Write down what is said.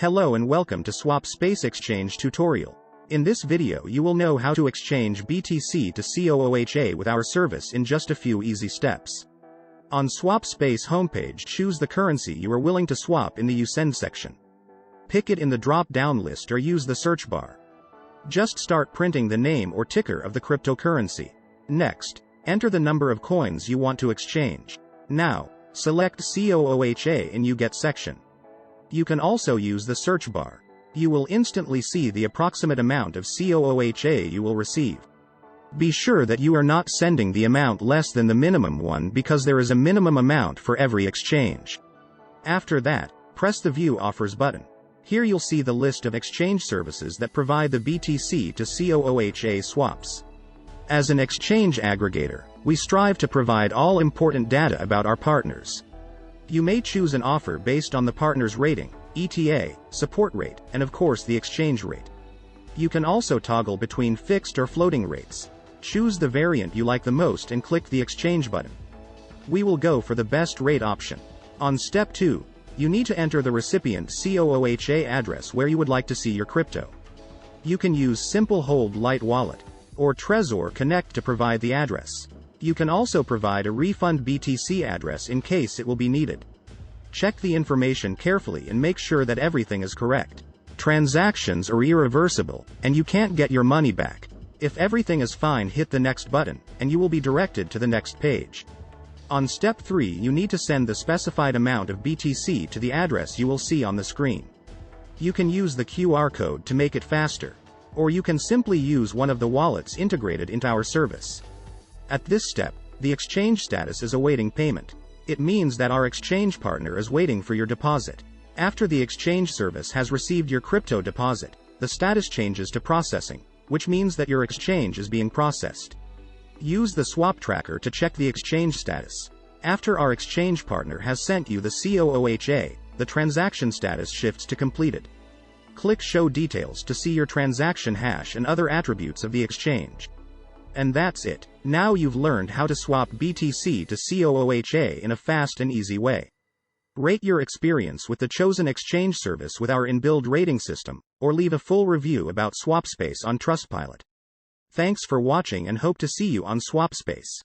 Hello and welcome to SwapSpace exchange tutorial. In this video you will know how to exchange BTC to COOHA with our service in just a few easy steps. On SwapSpace homepage, choose the currency you are willing to swap in the You Send section. Pick it in the drop-down list or use the search bar. Just start printing the name or ticker of the cryptocurrency. Next, enter the number of coins you want to exchange. Now, select COOHA in You Get section. You can also use the search bar. You will instantly see the approximate amount of COOHA you will receive. Be sure that you are not sending the amount less than the minimum one because there is a minimum amount for every exchange. After that, press the View Offers button. Here you'll see the list of exchange services that provide the BTC to COOHA swaps. As an exchange aggregator, we strive to provide all important data about our partners. You may choose an offer based on the partner's rating, ETA, support rate, and of course the exchange rate. You can also toggle between fixed or floating rates. Choose the variant you like the most and click the exchange button. We will go for the best rate option. On step 2, you need to enter the recipient COOHA address where you would like to see your crypto. You can use Simple Hold Light Wallet or Trezor Connect to provide the address. You can also provide a refund BTC address in case it will be needed. Check the information carefully and make sure that everything is correct. Transactions are irreversible, and you can't get your money back. If everything is fine, hit the next button, and you will be directed to the next page. On step 3, you need to send the specified amount of BTC to the address you will see on the screen. You can use the QR code to make it faster, or you can simply use one of the wallets integrated into our service. At this step, the exchange status is awaiting payment. It means that our exchange partner is waiting for your deposit. After the exchange service has received your crypto deposit, the status changes to processing, which means that your exchange is being processed. Use the swap tracker to check the exchange status. After our exchange partner has sent you the COOHA, the transaction status shifts to completed. Click Show Details to see your transaction hash and other attributes of the exchange. And that's it. Now you've learned how to swap BTC to COOHA in a fast and easy way. Rate your experience with the chosen exchange service with our inbuilt rating system, or leave a full review about SwapSpace on Trustpilot. Thanks for watching and hope to see you on SwapSpace.